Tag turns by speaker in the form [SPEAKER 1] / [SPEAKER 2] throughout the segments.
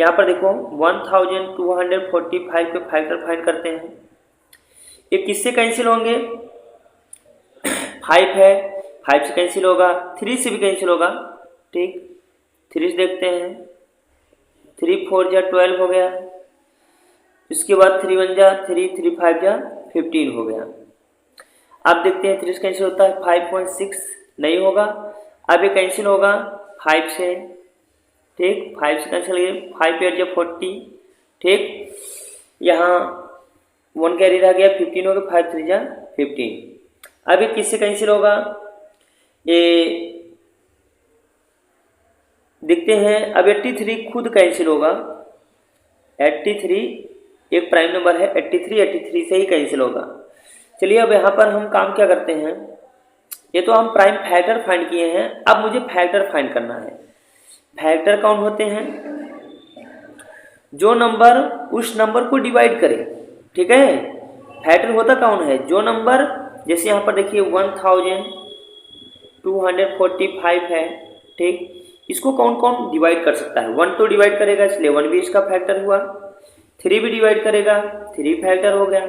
[SPEAKER 1] यहाँ पर देखो 1245 के फैक्टर फाइंड करते हैं। ये किससे कैंसिल होंगे? 5 है, 5 से कैंसिल होगा, 3 से भी कैंसिल होगा। ठीक, 3 से देखते हैं, 3 4 जा 12 हो गया। इसके बाद 3 1 जा 3, 3 5 जा 15 हो गया। अब देखते हैं 3 से कैंसिल होता है, 5.6 नहीं होगा। अब ये कैंसिल होगा 5 से। ठीक, 5 से कैंसिल हो गया, 5 8 जा 40। ठीक, यहाँ 1 कैरी रह गया, 15 हो गया, 5 3 जा 15। अब ये किससे कैंसिल होगा? ये देखते हैं। अब 83 खुद कैंसिल होगा। 83 एक प्राइम नंबर है, 83 से ही कैंसिल होगा। चलिए अब यहाँ पर हम काम क्या करते हैं, ये तो हम प्राइम फैक्टर फाइंड किए हैं, अब मुझे फैक्टर फाइंड करना है। फैक्टर कौन होते हैं? जो नंबर उस नंबर को डिवाइड करे। ठीक है, फैक्टर होता कौन है? जो नंबर, जैसे यहाँ पर देखिए 1245 है। ठीक, इसको कौन कौन डिवाइड कर सकता है? 1 तो डिवाइड करेगा, इसलिए 1 भी इसका फैक्टर हुआ। 3 भी डिवाइड करेगा, 3 फैक्टर हो गया।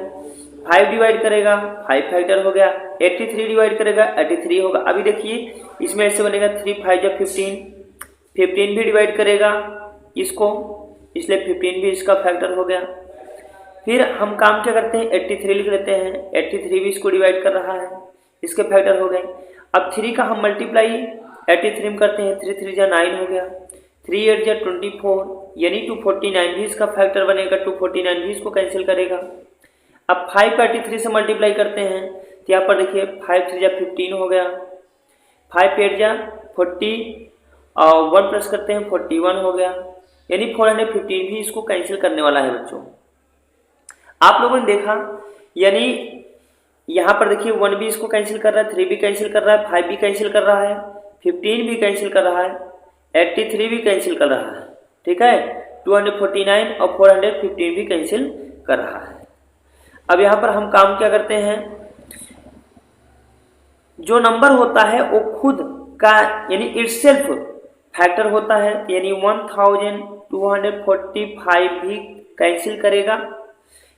[SPEAKER 1] 5 डिवाइड करेगा, 5 फैक्टर हो गया। 83 डिवाइड करेगा, 83 होगा। अभी देखिए इसमें ऐसे बनेगा 3 5 जा 15, 15 भी डिवाइड करेगा इसको, इसलिए 15 भी इसका फैक्टर हो गया। फिर हम काम क्या करते हैं, 83 लिख लेते हैं, 83 भी इसको डिवाइड कर रहा है, इसके फैक्टर हो गए। अब 3 का हम मल्टीप्लाई 83 में करते हैं, 3 3 जा 9 हो गया, 3 8 जा 24, यानी 249 भी इसका फैक्टर बनेगा, 249 भी इसको कैंसिल करेगा। अब 5 का 83 से मल्टीप्लाई करते हैं, तो यहाँ पर देखिए 5 3 जा 15 हो गया, 5 8 जा 40 और 1 प्लस करते हैं 41 हो गया, यानी 415 भी इसको कैंसिल करने वाला है बच्चों। आप लोगों ने देखा, यानी यहाँ पर देखिए 1 भी इसको कैंसिल कर रहा है, 3 भी कैंसिल कर रहा है, 5 भी कैंसिल कर रहा है, 15 भी कैंसिल कर रहा है, 83 भी कैंसिल कर रहा है। ठीक है, 249 और 415 भी कैंसिल कर रहा है। अब यहाँ पर हम काम क्या करते हैं, जो नंबर होता है वो खुद का यानी इटसेल्फ फैक्टर होता है, यानी 1245 भी कैंसिल करेगा,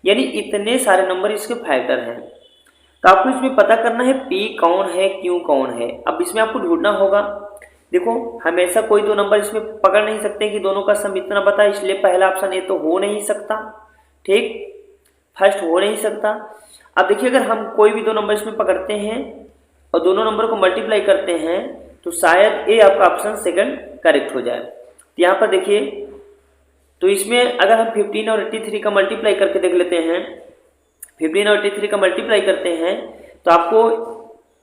[SPEAKER 1] यानी इतने सारे नंबर इसके फैक्टर हैं। तो आपको इसमें पता करना है P कौन है, Q कौन है। अब इसमें आपको ढूंढना होगा। देखो हमेशा कोई दो नंबर इसमें पकड़ नहीं सकते कि दोनों का सम इतना बता, इसलिए पहला ऑप्शन ये तो हो नहीं सकता। ठीक, फर्स्ट हो नहीं सकता। अब देखिए अगर हम कोई भी दो नंबर इसमें पकड़ते हैं और दोनों नंबर को मल्टीप्लाई करते हैं तो शायद ये आपका ऑप्शन सेकंड करेक्ट हो जाए। तो यहाँ पर देखिए, तो इसमें अगर हम 15 और 83 का मल्टीप्लाई करके देख लेते हैं, 15 और 83 का मल्टीप्लाई करते हैं तो आपको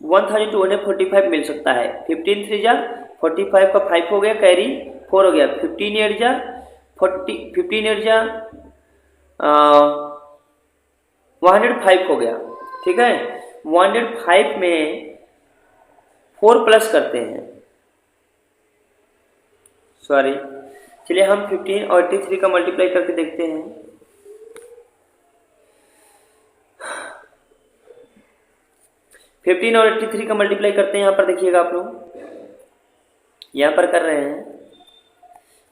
[SPEAKER 1] 1245 मिल सकता है। 15 3 जा 45 का 5 हो गया, कैरी 4 हो गया, 15 8 जा 40, 15 8 जा 105 हो गया। ठीक है, 105 में 4 प्लस करते हैं, सॉरी, चलिए हम 15 और 83 का मल्टीप्लाई करके देखते हैं। फिफ्टीन और 83 का मल्टीप्लाई करते हैं, यहाँ पर देखिएगा आप लोग, यहाँ पर कर रहे हैं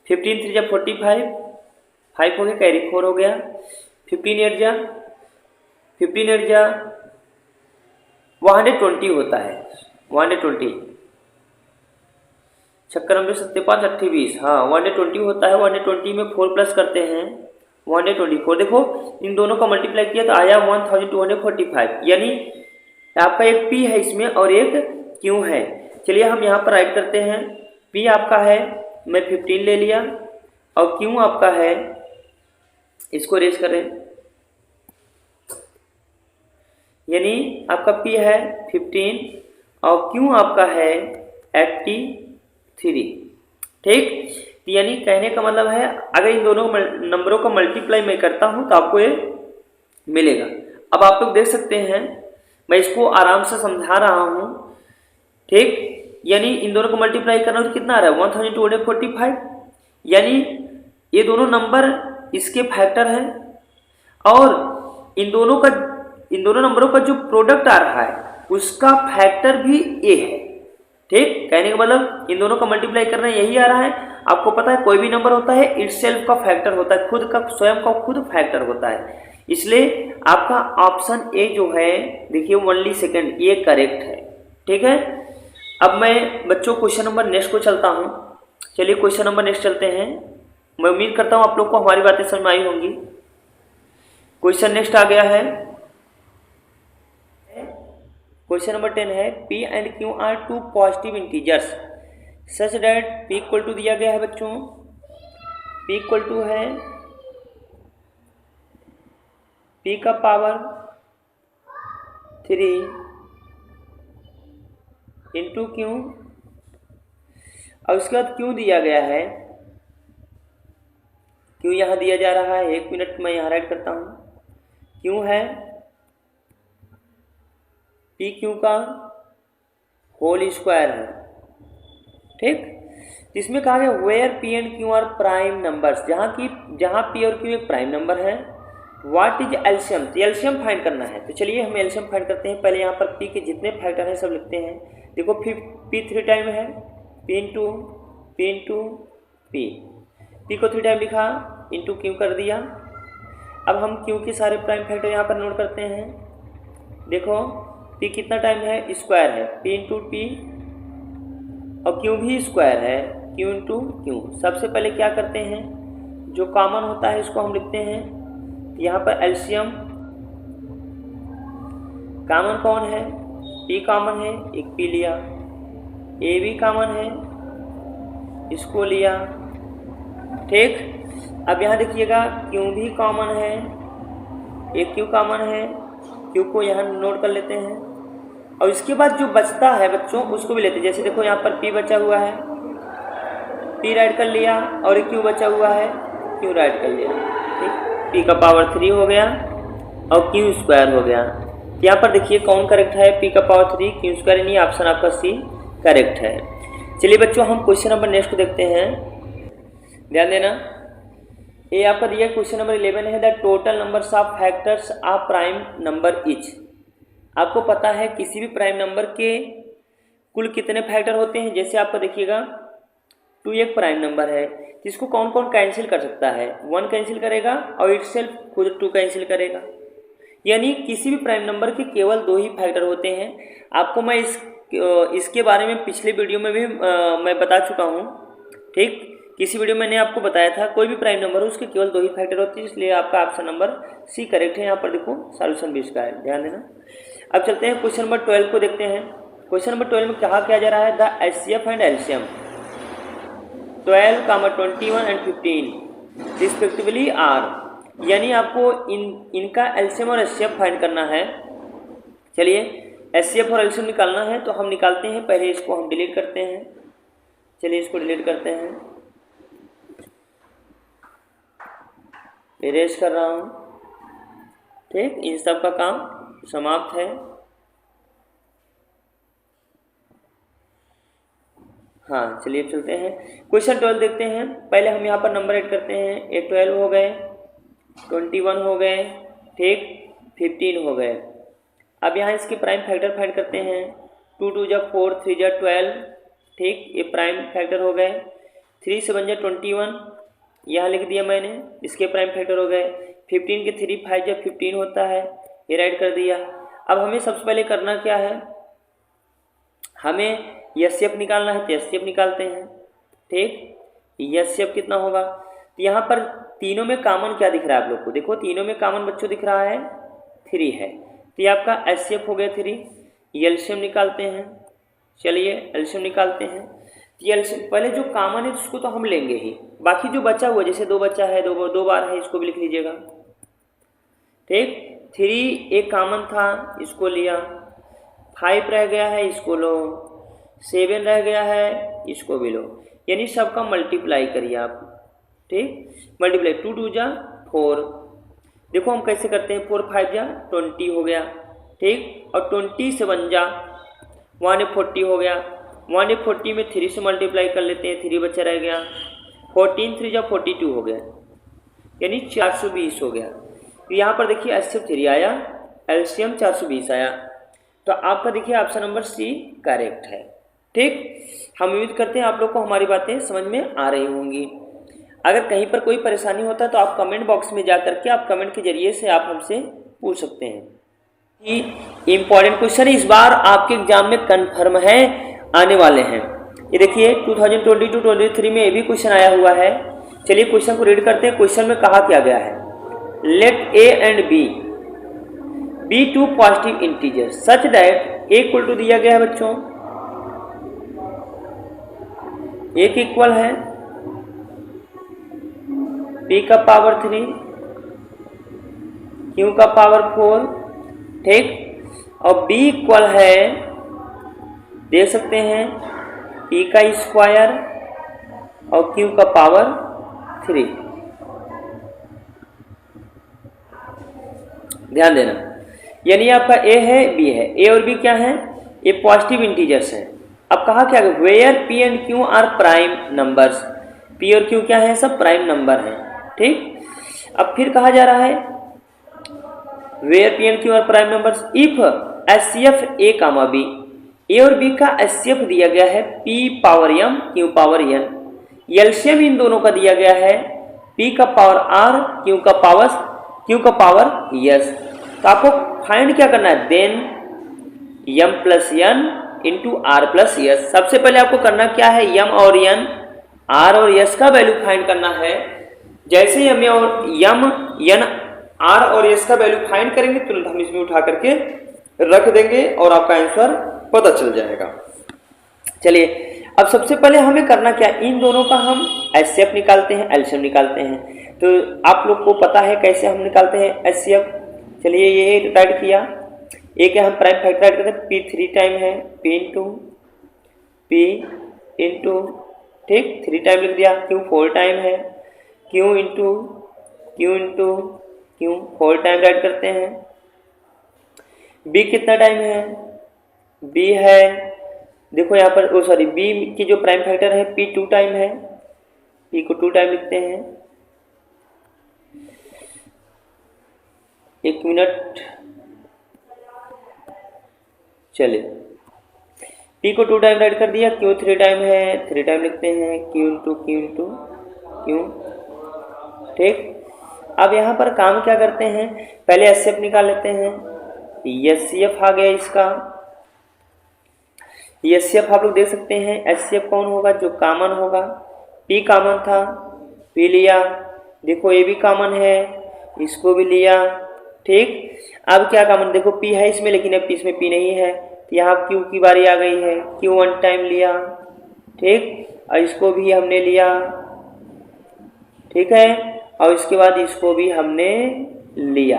[SPEAKER 1] 15 3 जा 45, 5 हो गया, कैरी 4 हो गया, 15 8 जा 120 होता है, 120, छक्कर 75 28, हाँ 120 होता है। 120 में 4 प्लस करते हैं 124, देखो इन दोनों का मल्टीप्लाई किया तो आया 1245, यानी आपका एक P है इसमें और एक Q है। चलिए हम यहाँ पर राइट करते हैं, P आपका है, मैं 15 ले लिया, और Q आपका है, इसको रेस करें, यानी आपका P है 15 और Q आपका है 83। ठीक, यानी कहने का मतलब है अगर इन दोनों नंबरों का मल्टीप्लाई मैं करता हूं तो आपको ये मिलेगा। अब आप लोग देख सकते हैं, मैं इसको आराम से समझा रहा हूं। ठीक, यानी इन दोनों को मल्टीप्लाई करना तो कितना आ रहा है 1245, यानी ये दोनों नंबर इसके फैक्टर हैं और इन दोनों नंबरों का जो प्रोडक्ट आ रहा है उसका फैक्टर भी ए है। ठीक, कहने का मतलब इन दोनों का मल्टीप्लाई करना यही आ रहा है। आपको पता है कोई भी नंबर होता है इटसेल्फ का फैक्टर होता है, खुद का स्वयं का खुद फैक्टर होता है। इसलिए आपका ऑप्शन ए जो है देखिए ओनली सेकंड ये करेक्ट है। ठीक है, अब मैं बच्चों क्वेश्चन नंबर नेक्स्ट को चलता हूँ। चलिए क्वेश्चन नंबर नेक्स्ट चलते हैं। मैं उम्मीद करता हूँ आप लोग को हमारी बातें समझ में आई होंगी। क्वेश्चन नेक्स्ट आ गया है, क्वेश्चन नंबर 10 है P and Q are two positive integers such that P equal to दिया गया है बच्चों, P इक्वल टू है P का पावर 3 इंटू Q और उसके बाद Q दिया गया है, Q यहाँ दिया जा रहा है, 1 मिनट मैं यहाँ राइट करता हूँ। Q है पी क्यू का होल स्क्वायर है। ठीक, इसमें कहा गया where P and Q are prime numbers, जहाँ पी और क्यू एक प्राइम नंबर है। व्हाट इज एलसीएम, तो एलसीएम फाइंड करना है। तो चलिए हम एलसीएम फाइंड करते हैं। पहले यहाँ पर पी के जितने फैक्टर हैं सब लिखते हैं। देखो पी 3 टाइम है, पी इंटू पी को 3 टाइम लिखा, इंटू क्यू कर दिया। अब हम क्यू के सारे प्राइम फैक्टर यहाँ पर नोट करते हैं। देखो पी कितना टाइम है, स्क्वायर है, पी इंटू पी और क्यू भी स्क्वायर है, क्यू इंटू क्यू। सबसे पहले क्या करते हैं, जो कॉमन होता है इसको हम लिखते हैं। यहाँ पर एलसीएम कॉमन कौन है, पी कॉमन है, एक पी लिया, ए भी कॉमन है, इसको लिया। ठीक, अब यहाँ देखिएगा क्यू भी कॉमन है, एक क्यू कॉमन है, क्यू को यहाँ नोट कर लेते हैं। और इसके बाद जो बचता है बच्चों उसको भी लेते हैं। जैसे देखो यहाँ पर पी बचा हुआ है, पी राइट कर लिया, और एक क्यू बचा हुआ है, क्यू राइट कर लिया। ठीक, पी का पावर 3 हो गया और क्यू स्क्वायर हो गया। यहाँ पर देखिए कौन करेक्ट है, पी का पावर 3 क्यू स्क्वायर, यानी ऑप्शन आपका सी करेक्ट है। चलिए बच्चों हम क्वेश्चन नंबर नेक्स्ट को देखते हैं, ध्यान देना। ये आपका दिया क्वेश्चन नंबर 11 है the total numbers of factors of prime number etch. आपको पता है किसी भी प्राइम नंबर के कुल कितने फैक्टर होते हैं। जैसे आपको देखिएगा 2 एक प्राइम नंबर है, जिसको कौन कौन कैंसिल कर सकता है, 1 कैंसिल करेगा और इटसेल्फ खुद 2 कैंसिल करेगा। यानी किसी भी प्राइम नंबर के केवल 2 ही फैक्टर होते हैं। आपको मैं इसके बारे में पिछले वीडियो में भी मैं बता चुका हूँ। ठीक, किसी वीडियो में मैंने आपको बताया था कोई भी प्राइम नंबर हो उसके केवल 2 ही फैक्टर होते हैं, इसलिए आपका ऑप्शन नंबर सी करेक्ट है। यहाँ पर देखो सॉल्यूशन भी इसका है, ध्यान देना। अब चलते हैं क्वेश्चन नंबर 12 को देखते हैं। क्वेश्चन नंबर 12 में कहा क्या जा रहा है, the HCF and LCM 12, 21 and 15 respectively are, यानी आपको इनका एलसीएम और एचसीएफ फाइंड करना है। चलिए एचसीएफ और एलसीएम निकालना है तो हम निकालते हैं। पहले इसको हम डिलीट करते हैं। चलिए इसको डिलीट करते हैं, इरेज कर रहा हूँ। ठीक, इन सब का काम समाप्त है। हाँ चलिए चलते हैं क्वेश्चन 12 देखते हैं। पहले हम यहाँ पर नंबर ऐड करते हैं। ये 12 हो गए, 21 हो गए, ठीक, 15 हो गए। अब यहाँ इसके प्राइम फैक्टर फाइंड करते हैं। 2 2 जा 4, 3 जा 12, ठीक, ये प्राइम फैक्टर हो गए। 3 7 जा 21, यहाँ लिख दिया मैंने, इसके प्राइम फैक्टर हो गए। 15 के 3 5 जा 15 होता है, ये राइट कर दिया। अब हमें सबसे पहले करना क्या है, हमें एचसीएफ निकालना है तो एचसीएफ निकालते हैं। ठीक, एचसीएफ कितना होगा, तो यहाँ पर तीनों में कॉमन क्या दिख रहा है आप लोग को, देखो तीनों में कॉमन बच्चों दिख रहा है 3 है, तो ये आपका एचसीएफ हो गया 3। एलसीएम निकालते हैं। चलिए एलसीएम निकालते हैं। एलसीएम पहले जो कॉमन है उसको तो हम लेंगे ही, बाकी जो बचा हुआ जैसे 2 बचा है, 2 बार है, इसको भी लिख लीजिएगा। ठीक, 3 एक कॉमन था, इसको लिया। 5 रह गया है, इसको लो। 7 रह गया है, इसको भी लो। यानी सबका मल्टीप्लाई करिए आप। ठीक, मल्टीप्लाई 2 2 जा 4। देखो हम कैसे करते हैं, 4 5 जा 20 हो गया। ठीक, और 20 से 1 जा 140 हो गया। 140 में 3 से मल्टीप्लाई कर लेते हैं, 3 बचा रह गया। 14 3 जा 42 हो गया, यानी 420 हो गया। तो यहाँ पर देखिए एचसीएफ 3 आया, एलसीएम 420 आया। तो आपका देखिए ऑप्शन नंबर सी करेक्ट है। ठीक, हम उम्मीद करते हैं आप लोग को हमारी बातें समझ में आ रही होंगी। अगर कहीं पर कोई परेशानी होता है तो आप कमेंट बॉक्स में जा करके आप कमेंट के जरिए से आप हमसे पूछ सकते हैं। कि इम्पॉर्टेंट क्वेश्चन इस बार आपके एग्जाम में कन्फर्म है, आने वाले हैं। ये देखिए 2022-23 में ये भी क्वेश्चन आया हुआ है। चलिए क्वेश्चन को रीड करते हैं। क्वेश्चन में कहा क्या गया है, let A and B two positive integer such that A equal to दिया गया है बच्चों, एक इक्वल है p का पावर 3, q का पावर 4, ठीक, और b इक्वल है, देख सकते हैं, p का स्क्वायर और q का पावर 3। ध्यान देना, यानी आपका a है b है, a और b क्या है, ये पॉजिटिव इंटीजर्स हैं। अब कहा क्या, where p and q are prime numbers, p और q क्या है, सब प्राइम नंबर हैं, ठीक। अब फिर कहा जा रहा है where p and q are prime numbers if HCF a comma b, a और b का HCF दिया गया है p power m q power n, LCM इन दोनों का दिया गया है p का पावर r q का पावर s। तो आपको फाइंड क्या करना है, then m plus n into R plus S. सबसे पहले आपको करना क्या है, m और n, r और s का वैल्यू फाइंड करना है। जैसे ही m और n r और s का वैल्यू फाइंड करेंगे तुरंत हम इसमें उठा करके रख देंगे और आपका आंसर पता चल जाएगा। चलिए अब सबसे पहले हमें करना क्या, इन दोनों का हम HCF निकालते हैं, एलसीएम निकालते हैं। तो आप लोग को पता है कैसे हम निकालते हैं HCF। चलिए ये राइट किया, एक हम प्राइम फैक्टर ऐड करते हैं, p 3 टाइम है, p इंटू, ठीक, 3 टाइम लिख दिया, q 4 टाइम है, q into q 4 time add करते हैं। b कितना टाइम है, b है, देखो यहाँ पर, ओ सॉरी, b की जो प्राइम फैक्टर है p 2 टाइम है, p को 2 टाइम लिखते हैं। एक मिनट, चलिए p को 2 टाइम राइट कर दिया, q 3 टाइम है, 3 टाइम लिखते हैं, q इंटू q, ठीक। अब यहाँ पर काम क्या करते हैं, पहले HCF निकाल लेते हैं। HCF आ गया इसका, HCF आप लोग देख सकते हैं, HCF कौन होगा, जो कॉमन होगा, p कॉमन था, p लिया, देखो ये भी कॉमन है, इसको भी लिया, ठीक। अब क्या कॉमन, देखो p है इसमें, लेकिन अब इसमें p नहीं है, तो यहाँ q की बारी आ गई है, q 1 टाइम लिया, ठीक, और इसको भी हमने लिया, ठीक है, और इसके बाद इसको भी हमने लिया।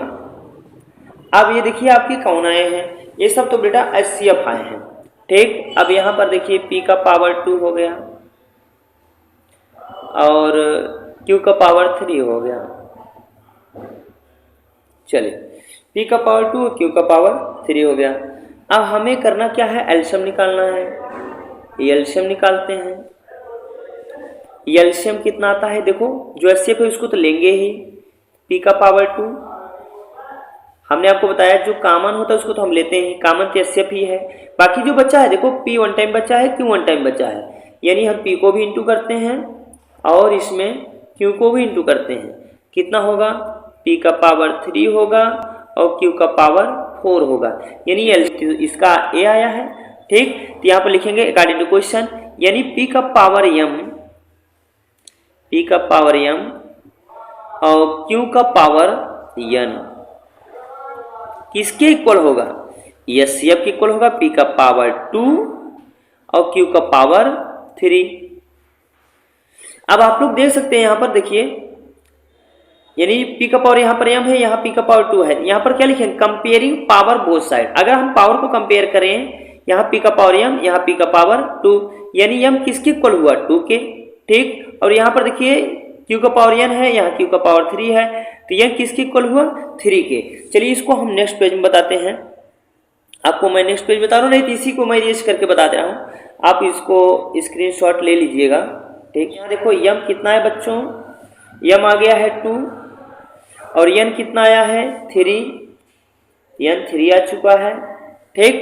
[SPEAKER 1] अब ये देखिए आपके कौन आए हैं, ये सब तो बेटा HCF आए हैं, ठीक। अब यहाँ पर देखिए p का पावर 2 हो गया और q का पावर 3 हो गया। चलिए p का पावर 2 q का पावर 3 हो गया। अब हमें करना क्या है, एलसीएम निकालना है। एलसीएम निकालते हैं। एलसीएम कितना आता है, देखो जो HCF है उसको तो लेंगे ही, p का पावर 2, हमने आपको बताया जो कॉमन होता है उसको तो हम लेते हैं, कॉमन तो HCF ही है। बाकी जो बचा है, देखो p 1 टाइम बचा है, q 1 टाइम बचा है, यानी हम p को भी इंटू करते हैं और इसमें q को भी इंटू करते हैं। कितना होगा, p का पावर 3 होगा और q का पावर 4 होगा, यानी इसका a आया है, ठीक। तो यहाँ पर लिखेंगे अकॉर्डिंग टू क्वेश्चन, यानी p का पावर m और q का पावर n किसके इक्वल होगा, HCF के इक्वल होगा, p का पावर 2 और q का पावर 3। अब आप लोग देख सकते हैं यहाँ पर, देखिए यानी p का पावर यहाँ पर m है, यहाँ p का पावर 2 है, यहाँ पर क्या लिखेंगे, कंपेयरिंग पावर बोथ साइड। अगर हम पावर को कंपेयर करें, यहाँ p का पावर m, यहाँ p का पावर 2, यानी m किसके इक्वल हुआ, 2 के, ठीक। और यहाँ पर देखिए q का पावर n है, यहाँ q का पावर 3 है, तो यह किसके इक्वल हुआ, 3 के। चलिए इसको हम नेक्स्ट पेज में बताते हैं। आपको मैं नेक्स्ट पेज बता रहा हूँ, नहीं तो इसी को मैं इरेज करके बता दे रहा हूँ, आप इसको स्क्रीनशॉट ले लीजिएगा, ठीक। यहाँ देखो m कितना है बच्चों, m आ गया है 2 और n कितना आया है 3, n 3 आ चुका है, ठीक।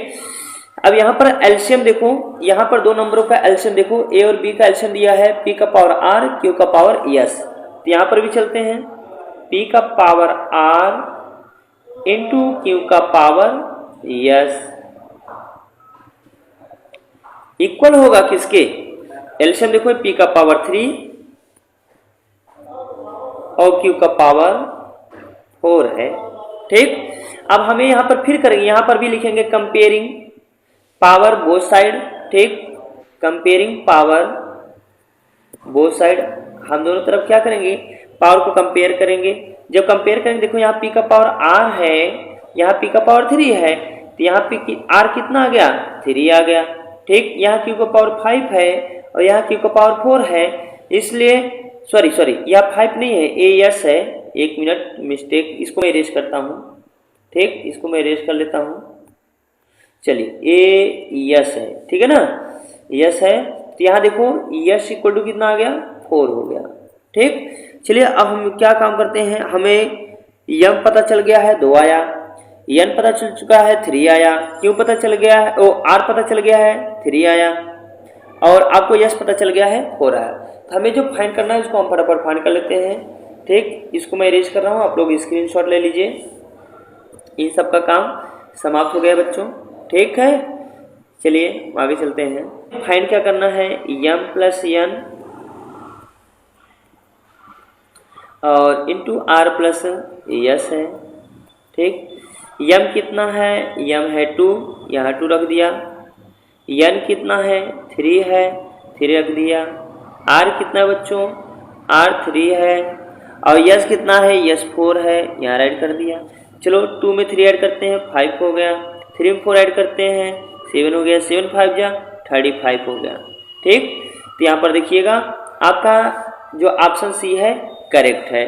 [SPEAKER 1] अब यहाँ पर एलसीएम देखो, यहाँ पर दो नंबरों का एलसीएम देखो, ए और बी का एलसीएम दिया है पी का पावर आर क्यू का पावर एस। तो यहाँ पर भी चलते हैं, पी का पावर आर इंटू क्यू का पावर एस इक्वल होगा किसके, एलसीएम देखो पी का पावर 3 और क्यू का पावर 4 है। ठीक, अब हमें यहाँ पर फिर करेंगे, यहाँ पर भी लिखेंगे कंपेयरिंग पावर बोथ साइड। ठीक, कंपेयरिंग पावर बोथ साइड, हम दोनों तरफ क्या करेंगे, पावर को कंपेयर करेंगे। जब कंपेयर करेंगे देखो यहाँ पी का पावर आर है, यहाँ पी का पावर 3 है, तो यहाँ पी आर कितना आ गया, 3 आ गया। ठीक, यहाँ क्यू का पावर 5 है और यहाँ क्यू का पावर 4 है, इसलिए सॉरी यहाँ 5 नहीं है, ए एस है, एक मिनट मिस्टेक, इसको मैं इरेज करता हूँ। ठीक, इसको मैं इरेज कर लेता हूँ, चलिए ए यस है, ठीक है ना, यस है। तो यहाँ देखो यस इक्वल टू कितना आ गया, 4 हो गया। ठीक, चलिए अब हम क्या काम करते हैं, हमें यम पता चल गया है 2 आया, एन पता चल चुका है 3 आया, क्यू पता चल गया है, ओ आर पता चल गया है 3 आया, और आपको यस पता चल गया है 4 आया। तो हमें जो फाइंड करना है उसको हम फटाफट फाइंड कर लेते हैं। ठीक, इसको मैं इरेज कर रहा हूँ, आप लोग स्क्रीनशॉट ले लीजिए। इन सब का काम समाप्त हो गया बच्चों। ठीक है, चलिए आगे चलते हैं। फाइंड क्या करना है, यम प्लस एन और इंटू आर प्लस यस है। ठीक, यम कितना है, यम है 2, यहाँ 2 रख दिया, एन कितना है 3 है, 3 रख दिया, आर कितना है बच्चों, आर 3 है, और यस कितना है, यस 4 है, यहाँ ऐड कर दिया। चलो 2 में 3 ऐड करते हैं, 5 हो गया, 3 में 4 ऐड करते हैं, 7 हो गया, 7 5 जा 35 हो गया। ठीक, तो यहाँ पर देखिएगा आपका जो ऑप्शन सी है करेक्ट है।